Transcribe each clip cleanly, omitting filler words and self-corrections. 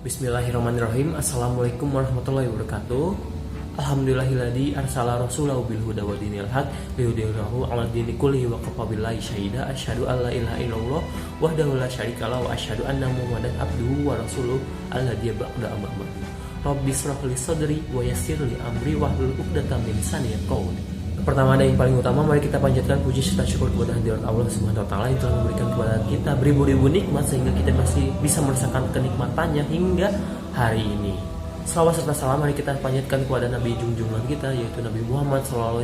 Bismillahirrahmanirrahim. Assalamualaikum warahmatullahi wabarakatuh. Alhamdulillahilladzi arsala rasulahu bil huda wa dinil haq liyudhhirahu 'ala dini kullihi wa kafa billahi syahida. Asyhadu an la ilaha illallah wahdahu la syarika lahu wa asyhadu anna muhammadan abduhu wa rasuluhu alladzi ba'da amma. Rabbi shrah li sadri wa yassir li amri wahlul 'uqdatam min lisani yafqahu. Pertama dan yang paling utama, mari kita panjatkan puji serta syukur kepada hadirat Allah Subhanahu wa taala yang telah memberikan kepada kita beribu-ribu nikmat sehingga kita masih bisa merasakan kenikmatannya hingga hari ini. Salawat serta salam mari kita panjatkan kepada Nabi junjungan kita, yaitu Nabi Muhammad SAW,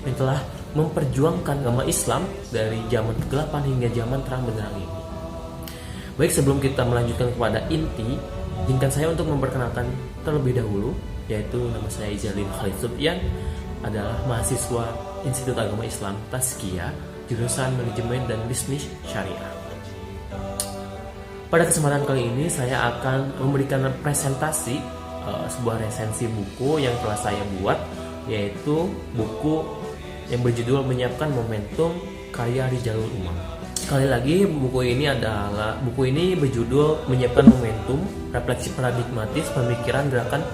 yang telah memperjuangkan agama Islam dari zaman kegelapan hingga zaman terang benderang ini. Baik, sebelum kita melanjutkan kepada inti, izinkan saya untuk memperkenalkan terlebih dahulu, yaitu nama saya Izalin Khalid Subyan, adalah mahasiswa Institut Agama Islam Tazkiyah, jurusan Manajemen dan Bisnis Syariah. Pada kesempatan kali ini saya akan memberikan presentasi sebuah resensi buku yang telah saya buat, yaitu buku yang berjudul Menyiapkan Momentum karya Rijzalul Ummah. Sekali lagi, buku ini berjudul Menyiapkan Momentum, Refleksi Paradigmatis Pemikiran Gerakan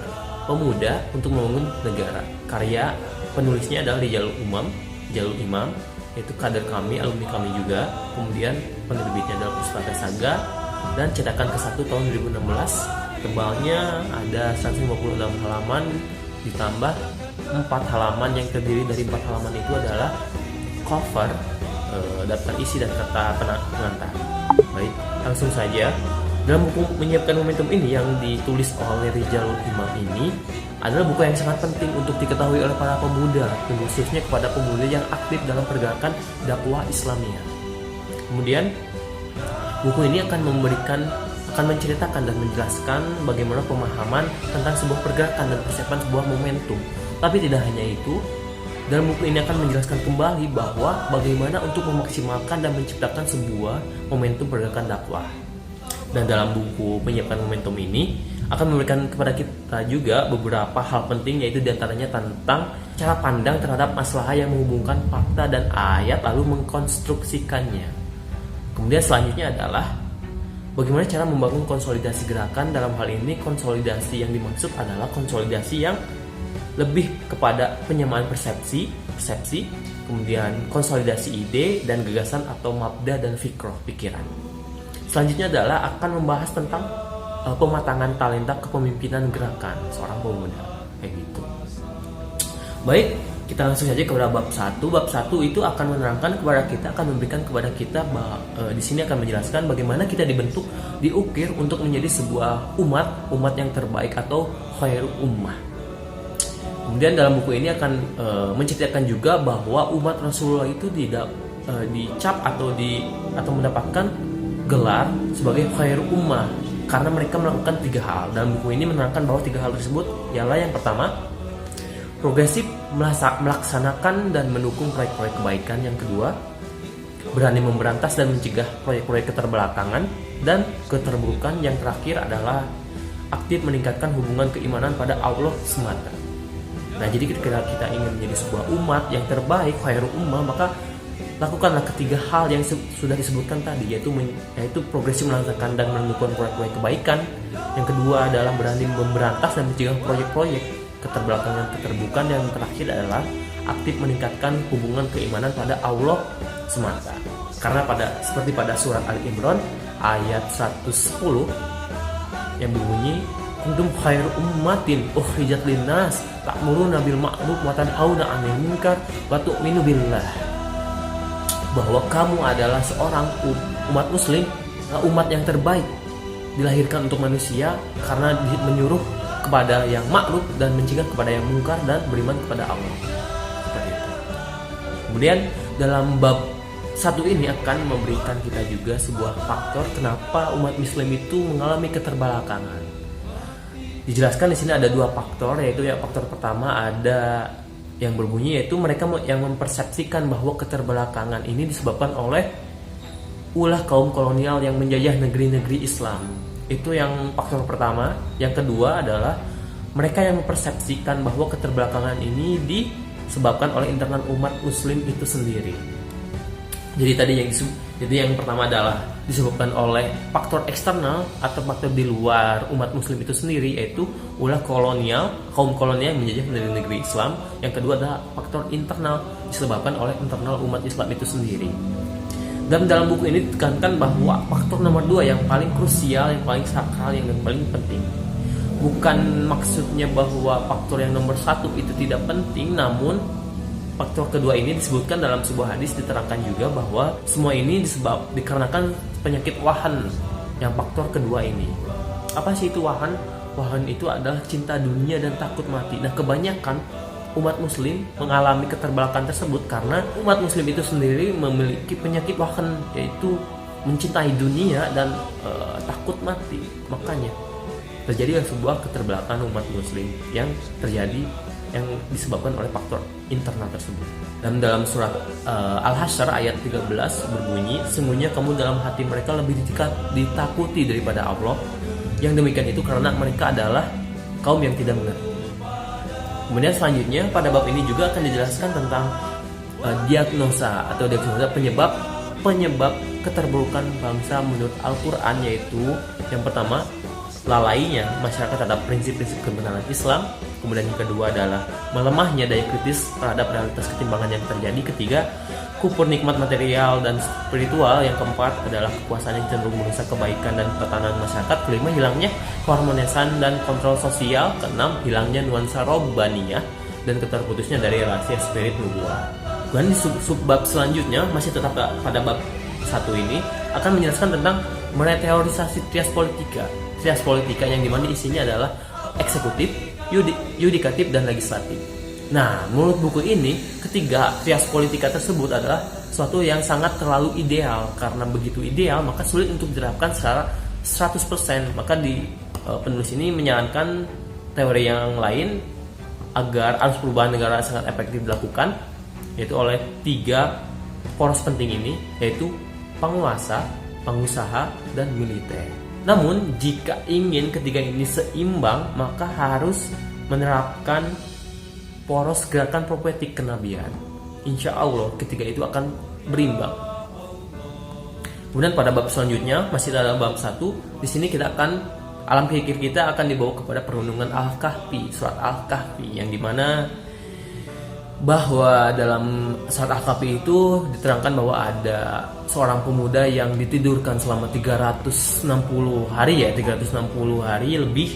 Pemuda untuk Membangun Negara. Karya penulisnya adalah Rijzalul Imam, yaitu kader kami, alumni kami juga. Kemudian penerbitnya adalah Pustaka Saga dan cetakan ke-1 tahun 2016. Tebalnya ada 156 halaman ditambah 4 halaman yang terdiri dari 4 halaman itu adalah cover, daftar isi dan kata pengantar. Baik, langsung saja. Dalam buku Menyiapkan Momentum ini yang ditulis oleh Rijzalul Imam ini adalah buku yang sangat penting untuk diketahui oleh para pemuda, khususnya kepada pemuda yang aktif dalam pergerakan dakwah Islamiyah. Kemudian buku ini akan menceritakan dan menjelaskan bagaimana pemahaman tentang sebuah pergerakan dan persiapan sebuah momentum. Tapi tidak hanya itu, dalam buku ini akan menjelaskan kembali bahwa bagaimana untuk memaksimalkan dan menciptakan sebuah momentum pergerakan dakwah. Dan dalam buku Menyiapkan Momentum ini akan memberikan kepada kita juga beberapa hal penting, yaitu diantaranya tentang cara pandang terhadap masalah yang menghubungkan fakta dan ayat lalu mengkonstruksikannya. Kemudian selanjutnya adalah bagaimana cara membangun konsolidasi gerakan. Dalam hal ini konsolidasi yang dimaksud adalah konsolidasi yang lebih kepada penyamaan persepsi, kemudian konsolidasi ide dan gagasan atau mabda dan fikroh, pikiran. Selanjutnya adalah akan membahas tentang pematangan talenta kepemimpinan gerakan seorang pemuda, kayak gitu. Baik, kita langsung saja kepada bab 1. Bab 1 itu akan menerangkan kepada kita, akan memberikan kepada kita di sini akan menjelaskan bagaimana kita dibentuk, diukir untuk menjadi sebuah umat yang terbaik atau khairul ummah. Kemudian dalam buku ini akan menceritakan juga bahwa umat Rasulullah itu tidak dicap atau mendapatkan gelar sebagai khairul ummah karena mereka melakukan 3 hal. Dalam buku ini menerangkan bahwa 3 hal tersebut ialah: yang pertama, progresif melaksanakan dan mendukung proyek-proyek kebaikan; yang kedua, berani memberantas dan mencegah proyek-proyek keterbelakangan dan keterburukan; yang terakhir adalah aktif meningkatkan hubungan keimanan pada Allah semata. Nah, jadi ketika kita ingin menjadi sebuah umat yang terbaik, khairul ummah, maka lakukanlah ketiga hal yang sudah disebutkan tadi, yaitu progresif melaksanakan dan mendukung proyek-proyek kebaikan; yang kedua adalah berani memberantas dan mencegah proyek-proyek keterbelakangan, keterburukan; yang terakhir adalah aktif meningkatkan hubungan keimanan pada Allah semata. Karena seperti pada surat Ali Imran ayat 110 yang berbunyi, kuntum khairu ummatin ukhrijat linnas ta'muruna bil ma'ruf wa tanhauna 'anil munkar wa tu'minu billah. Bahwa kamu adalah seorang umat muslim, umat yang terbaik, dilahirkan untuk manusia karena menyuruh kepada yang ma'ruf dan mencegah kepada yang mungkar dan beriman kepada Allah. Seperti itu. Kemudian dalam bab 1 ini akan memberikan kita juga sebuah faktor kenapa umat muslim itu mengalami keterbelakangan. Dijelaskan di sini ada 2 faktor, yaitu faktor pertama ada yang berbunyi, yaitu mereka yang mempersepsikan bahwa keterbelakangan ini disebabkan oleh ulah kaum kolonial yang menjajah negeri-negeri Islam. Itu yang faktor pertama. Yang kedua adalah mereka yang mempersepsikan bahwa keterbelakangan ini disebabkan oleh internal umat muslim itu sendiri. Jadi tadi Jadi yang pertama adalah disebabkan oleh faktor eksternal atau faktor di luar umat muslim itu sendiri, yaitu ulah kaum kolonial yang menjajah negeri Islam. Yang kedua adalah faktor internal, disebabkan oleh internal umat Islam itu sendiri. Dan dalam buku ini ditekankan bahwa faktor nomor 2 yang paling krusial, yang paling sakral, yang paling penting, bukan maksudnya bahwa faktor yang nomor 1 itu tidak penting, namun faktor kedua ini disebutkan dalam sebuah hadis, diterangkan juga bahwa semua ini dikarenakan penyakit wahan, yang faktor kedua ini. Apa sih itu wahan? Wahan itu adalah cinta dunia dan takut mati. Nah, kebanyakan umat muslim mengalami keterbelakangan tersebut karena umat muslim itu sendiri memiliki penyakit wahan, yaitu mencintai dunia dan takut mati. Makanya terjadi sebuah keterbelakangan umat muslim yang disebabkan oleh faktor internal tersebut. Dan dalam surat Al-Hasyr ayat 13 berbunyi, sesungguhnya kamu dalam hati mereka lebih ditakuti daripada Allah. Yang demikian itu karena mereka adalah kaum yang tidak mengerti. Kemudian selanjutnya pada bab ini juga akan dijelaskan tentang diagnosa penyebab keterburukan bangsa menurut Al-Quran, yaitu yang pertama, lalainya masyarakat terhadap prinsip-prinsip kebenaran Islam. Kemudian yang kedua adalah melemahnya daya kritis terhadap realitas ketimbangan yang terjadi. Ketiga, kufur nikmat material dan spiritual. Yang keempat adalah kekuasaan yang cenderung merusak kebaikan dan tatanan masyarakat. Kelima, hilangnya keharmonisan dan kontrol sosial. Keenam, hilangnya nuansa robbaniyah dan keterputusnya dari rahasia spirit nubuah. Dan di subbab selanjutnya, masih tetap pada bab 1 ini, akan menjelaskan tentang meteorisasi trias politika. Trias politika yang dimana isinya adalah eksekutif, yudikatif, dan legislatif. Nah, menurut buku ini, ketiga trias politika tersebut adalah suatu yang sangat terlalu ideal. Karena begitu ideal, maka sulit untuk diterapkan secara 100%. Maka penulis ini menyarankan teori yang lain agar arus perubahan negara sangat efektif dilakukan, yaitu oleh 3 poros penting ini, yaitu penguasa, pengusaha, dan militer. Namun, jika ingin ketiga ini seimbang, maka harus menerapkan poros gerakan profetik kenabian. Insya Allah, ketiga itu akan berimbang. Kemudian pada bab selanjutnya, masih dalam bab 1, di sini alam pikir kita akan dibawa kepada perundungan Al-Kahfi, surat Al-Kahfi, yang dimana bahwa dalam surat Al-Kahfi itu diterangkan bahwa ada seorang pemuda yang ditidurkan selama 360 hari lebih,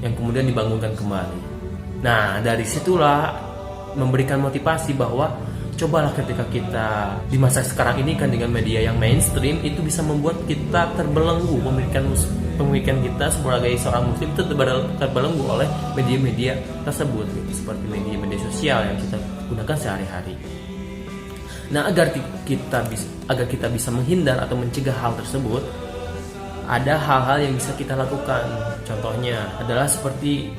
yang kemudian dibangunkan kembali. Nah, dari situlah memberikan motivasi bahwa cobalah ketika kita di masa sekarang ini kan dengan media yang mainstream itu bisa membuat kita terbelenggu, pemikiran kita sebagai seorang muslim itu terbelenggu oleh media-media tersebut, seperti media-media sosial yang kita gunakan sehari-hari. Nah, agar kita bisa menghindar atau mencegah hal tersebut, ada hal-hal yang bisa kita lakukan. Contohnya adalah seperti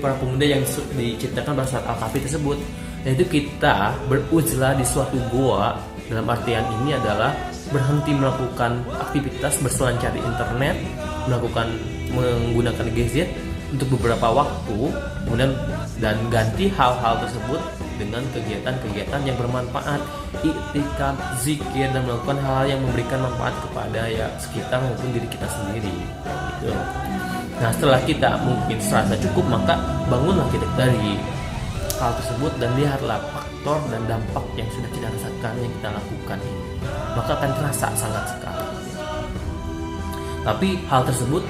para pemuda yang diceritakan pada saat Al-Kahfi tersebut, yaitu kita beruzlah di suatu goa. Dalam artian ini adalah berhenti melakukan aktivitas berselancar di internet, menggunakan gadget untuk beberapa waktu, kemudian dan ganti hal-hal tersebut dengan kegiatan-kegiatan yang bermanfaat, iktikaf, zikir, dan melakukan hal yang memberikan manfaat kepada sekitar maupun diri kita sendiri, gitu. Nah, setelah kita mungkin serasa cukup, maka bangunlah kita dari hal tersebut dan lihatlah faktor dan dampak yang sudah kita rasakan, yang kita lakukan ini, maka akan terasa sangat sekali. Tapi hal tersebut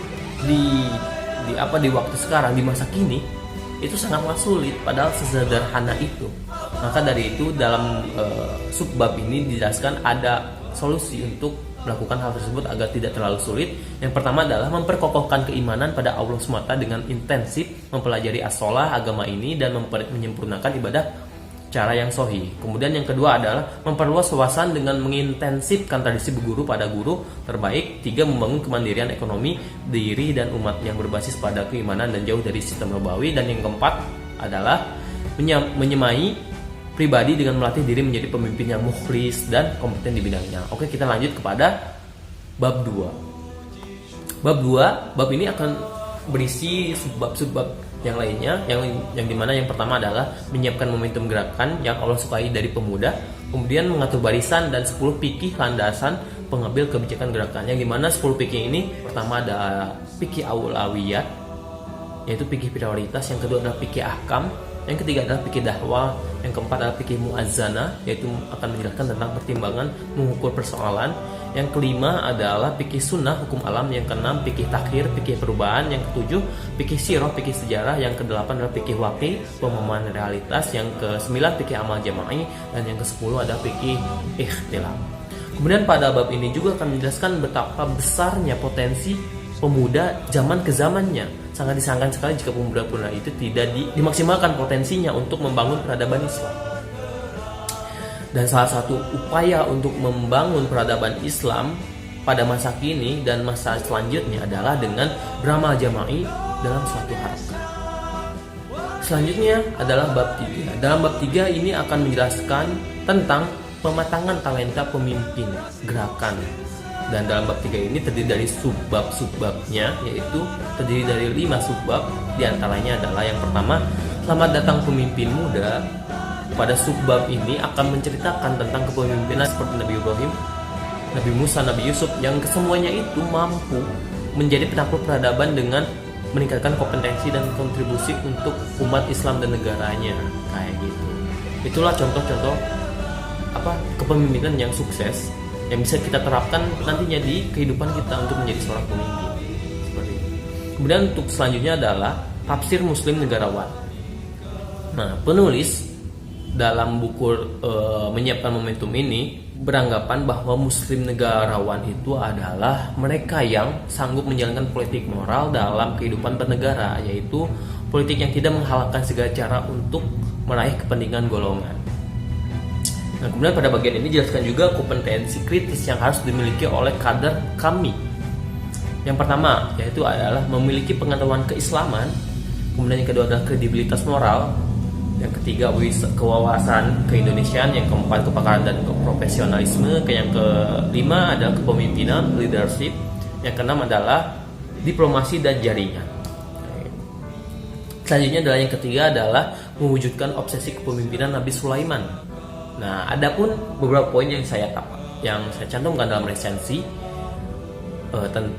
di waktu sekarang, di masa kini, itu sangatlah sulit, padahal sesederhana itu. Maka dari itu dalam subbab ini dijelaskan ada solusi untuk melakukan hal tersebut agar tidak terlalu sulit. Yang pertama adalah memperkokohkan keimanan pada Allah SWT dengan intensif mempelajari as-sholah, agama ini, dan menyempurnakan ibadah cara yang sahih. Kemudian yang kedua adalah memperluas wawasan dengan mengintensifkan tradisi berguru pada guru terbaik. 3. Membangun kemandirian ekonomi diri dan umat yang berbasis pada keimanan dan jauh dari sistem ribawi. Dan yang keempat adalah menyemai pribadi dengan melatih diri menjadi pemimpin yang mukhlis dan kompeten di bidangnya. Oke, kita lanjut kepada bab 2. Bab ini akan berisi subbab yang lainnya, yang dimana yang pertama adalah menyiapkan momentum gerakan yang Allah sukai dari pemuda, kemudian mengatur barisan dan 10 fikih landasan pengambil kebijakan gerakan, yang dimana 10 fikih ini pertama ada fikih aulawiyat, yaitu fikih prioritas, yang kedua adalah fikih ahkam, yang ketiga adalah fikih dakwah, yang keempat adalah fikih muazzana, yaitu akan menjelaskan tentang pertimbangan mengukur persoalan, yang kelima adalah fikih sunnah hukum alam, yang keenam fikih takhir, fikih perubahan, yang ketujuh fikih sirah, fikih sejarah, yang kedelapan adalah fikih waqi, pemahaman realitas, yang kesembilan fikih amal jama'i, dan yang kesepuluh ada fikih ikhtilaf. Kemudian pada bab ini juga akan menjelaskan betapa besarnya potensi pemuda zaman ke zamannya. Sangat disayangkan sekali jika pemuda-pemuda itu tidak dimaksimalkan potensinya untuk membangun peradaban Islam. Dan salah satu upaya untuk membangun peradaban Islam pada masa kini dan masa selanjutnya adalah dengan beramal jama'i dalam suatu harakat. Selanjutnya adalah bab 3. Dalam bab 3 ini akan menjelaskan tentang pematangan talenta pemimpin gerakan. Dan dalam bab 3 ini terdiri dari subbab-subbabnya, yaitu terdiri dari 5 subbab. Di antaranya adalah yang pertama, selamat datang pemimpin muda. Pada subbab ini akan menceritakan tentang kepemimpinan seperti Nabi Ibrahim, Nabi Musa, Nabi Yusuf, yang kesemuanya itu mampu menjadi penakluk peradaban dengan meningkatkan kompetensi dan kontribusi untuk umat Islam dan negaranya, kayak gitu. Itulah contoh-contoh kepemimpinan yang sukses yang bisa kita terapkan nantinya di kehidupan kita untuk menjadi seorang pemimpin. Seperti itu. Kemudian untuk selanjutnya adalah tafsir Muslim negarawan. Nah, penulis dalam buku menyiapkan momentum ini beranggapan bahwa Muslim negarawan itu adalah mereka yang sanggup menjalankan politik moral dalam kehidupan bernegara, yaitu politik yang tidak menghalalkan segala cara untuk meraih kepentingan golongan. Nah, kemudian pada bagian ini dijelaskan juga kompetensi kritis yang harus dimiliki oleh kader kami. Yang pertama yaitu adalah memiliki pengetahuan keislaman, kemudian yang kedua adalah kredibilitas moral, yang ketiga kewawasan keindonesiaan, yang keempat kepakaran dan profesionalisme, yang kelima adalah kepemimpinan leadership, yang keenam adalah diplomasi dan jaringan. Selanjutnya adalah yang ketiga adalah mewujudkan obsesi kepemimpinan Nabi Sulaiman. Nah, ada pun beberapa poin yang saya cantumkan dalam resensi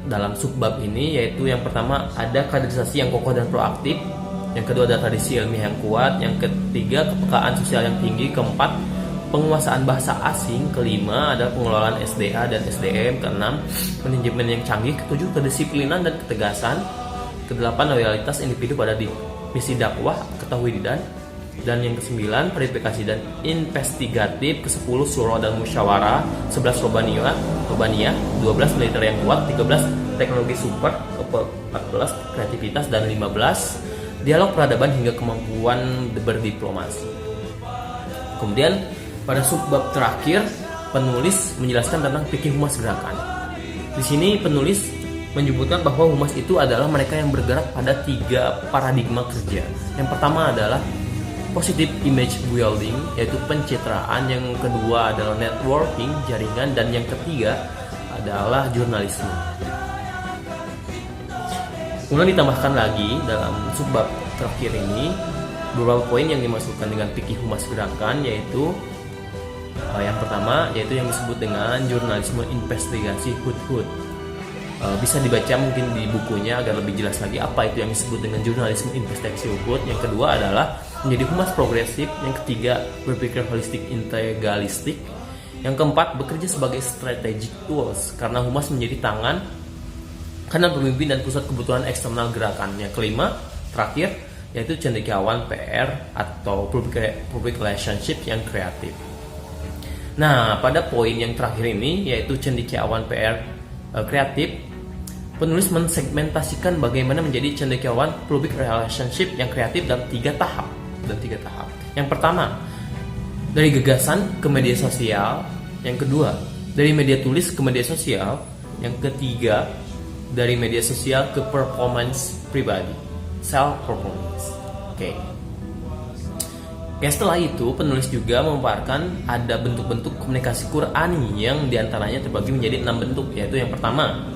dalam subbab ini, yaitu yang pertama ada kaderisasi yang kokoh dan proaktif, yang kedua ada tradisi ilmiah yang kuat, yang ketiga kepekaan sosial yang tinggi, keempat penguasaan bahasa asing, kelima ada pengelolaan SDA dan SDM, keenam manajemen yang canggih, ketujuh kedisiplinan dan ketegasan, kedelapan loyalitas individu pada misi dakwah, ketauhidan, dan yang ke-9 verifikasi dan investigatif, ke-10 surah dan musyawarah, 11 robaniyah, 12 militer yang kuat, 13 teknologi super, ke-14 kreativitas, dan 15 dialog peradaban hingga kemampuan berdiplomasi. Kemudian pada subbab terakhir penulis menjelaskan tentang fikih humas gerakan. Di sini penulis menyebutkan bahwa humas itu adalah mereka yang bergerak pada 3 paradigma kerja. Yang pertama adalah positive image building, yaitu pencitraan, yang kedua adalah networking, jaringan, dan yang ketiga adalah jurnalisme. Kemudian ditambahkan lagi dalam subbab terakhir ini beberapa poin yang dimasukkan dengan fikih humas gerakan, yaitu yang pertama yaitu yang disebut dengan jurnalisme investigasi hud-hud. Bisa dibaca mungkin di bukunya agar lebih jelas lagi apa itu yang disebut dengan jurnalisme investigasi hud. Yang kedua adalah menjadi humas progresif, yang ketiga berpikir holistik integralistik, yang keempat bekerja sebagai strategic tools karena humas menjadi tangan kanan pemimpin dan pusat kebutuhan eksternal gerakan. Yang kelima terakhir yaitu cendekiawan PR atau public relationship yang kreatif. Nah, pada poin yang terakhir ini yaitu cendekiawan PR kreatif, penulis mensegmentasikan bagaimana menjadi cendekiawan public relationship yang kreatif dalam 3 tahap. Yang pertama, dari gagasan ke media sosial. Yang kedua, dari media tulis ke media sosial. Yang ketiga, dari media sosial ke performance pribadi, self performance. Oke. Setelah itu penulis juga memaparkan ada bentuk-bentuk komunikasi Qur'ani yang diantaranya terbagi menjadi 6 bentuk, yaitu yang pertama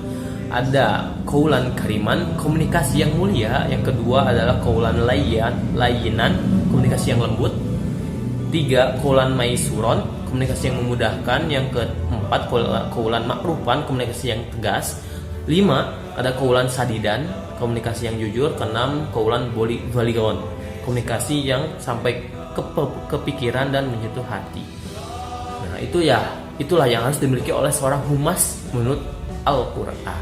ada kaulan kariman, komunikasi yang mulia. Yang kedua adalah kaulan layinan, komunikasi yang lembut. 3. Kaulan maisuron, komunikasi yang memudahkan. Yang keempat kaulan makrufan, komunikasi yang tegas. 5. Ada kaulan sadidan, komunikasi yang jujur. Keenam, kaulan baligon, komunikasi yang sampai ke pikiran dan menyentuh hati. Nah, itulah yang harus dimiliki oleh seorang humas menurut Al-Qur'an.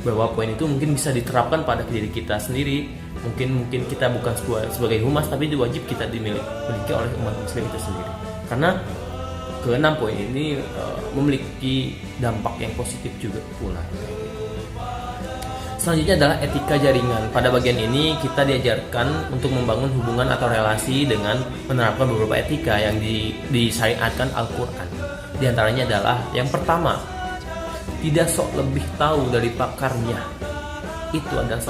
Bahwa poin itu mungkin bisa diterapkan pada diri kita sendiri. Mungkin kita bukan sebagai humas, tapi itu wajib kita dimiliki oleh umat muslim itu sendiri. Karena ke-6 poin ini memiliki dampak yang positif juga pula. Selanjutnya adalah etika jaringan. Pada bagian ini kita diajarkan untuk membangun hubungan atau relasi dengan menerapkan beberapa etika yang disyariatkan Al-Qur'an. Di antaranya adalah yang pertama, tidak sok lebih tahu dari pakarnya. Itu adalah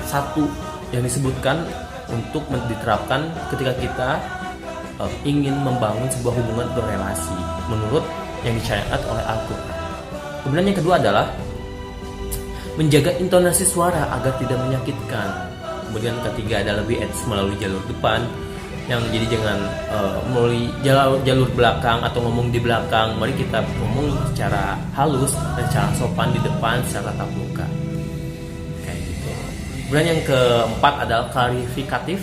satu yang disebutkan untuk diterapkan ketika kita ingin membangun sebuah hubungan atau relasi menurut yang disyariatkan oleh Al-Qur'an. Kemudian yang kedua adalah menjaga intonasi suara agar tidak menyakitkan. Kemudian ketiga adalah BS melalui jalur depan, yang jadi jangan melalui jalur belakang atau ngomong di belakang. Mari kita ngomong secara halus dan secara sopan di depan secara tatap muka. Kayak gitu. Kemudian yang keempat adalah klarifikatif.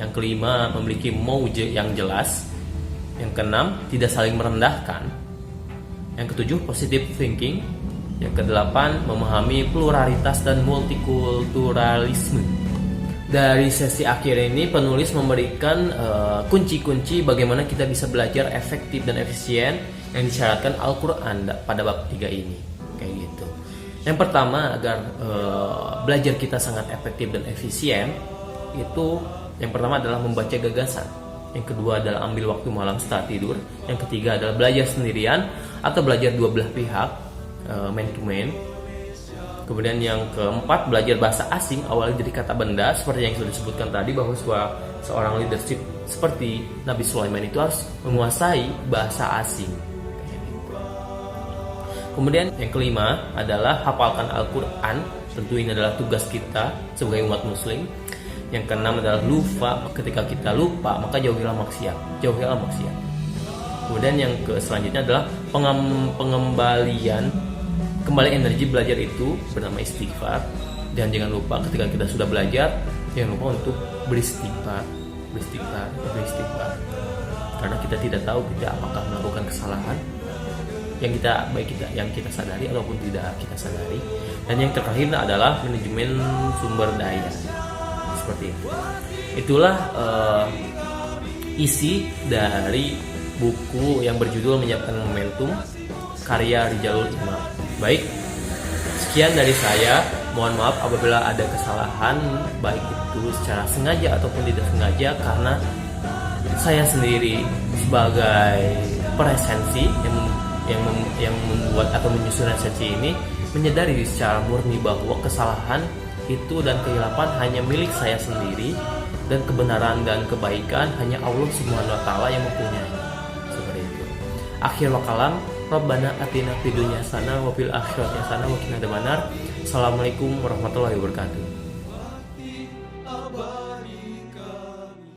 Yang kelima memiliki mauj yang jelas. Yang keenam tidak saling merendahkan. Yang ketujuh positive thinking. Yang kedelapan memahami pluralitas dan multikulturalisme. Dari sesi akhir ini penulis memberikan kunci-kunci bagaimana kita bisa belajar efektif dan efisien yang disyaratkan Al-Qur'an pada bab 3 ini. Kayak gitu. Yang pertama, agar belajar kita sangat efektif dan efisien, itu yang pertama adalah membaca gagasan. Yang kedua adalah ambil waktu malam setelah tidur. Yang ketiga adalah belajar sendirian atau belajar dua belah pihak, man to man. Kemudian yang keempat, belajar bahasa asing awalnya dari kata benda, seperti yang sudah disebutkan tadi bahwa seorang leadership seperti Nabi Sulaiman itu harus menguasai bahasa asing. Kemudian yang kelima adalah hafalkan Al-Qur'an. Tentu ini adalah tugas kita sebagai umat muslim. Yang keenam adalah lupa. Ketika kita lupa, maka jauhilah maksiat. Kemudian yang selanjutnya adalah kembali energi belajar itu bernama istighfar. Dan jangan lupa ketika kita sudah belajar, jangan lupa untuk beristighfar. Karena kita tidak tahu kita apakah melakukan kesalahan yang kita sadari ataupun tidak kita sadari. Dan yang terakhir adalah manajemen sumber daya. Seperti itu. Itulah isi dari buku yang berjudul Menyiapkan Momentum karya Rizalul Imam. Baik, sekian dari saya. Mohon maaf apabila ada kesalahan, baik itu secara sengaja ataupun tidak sengaja, karena saya sendiri sebagai presensi yang membuat atau menyusun resensi ini menyadari secara murni bahwa kesalahan itu dan kehilapan hanya milik saya sendiri, dan kebenaran dan kebaikan hanya Allah Subhanahu wa taala yang mempunyai. Seperti itu. Akhir wakalam, Rabbana atina fid dunya hasanah wa fil akhirati hasanah wa qina adzabannar. Assalamualaikum warahmatullahi wabarakatuh.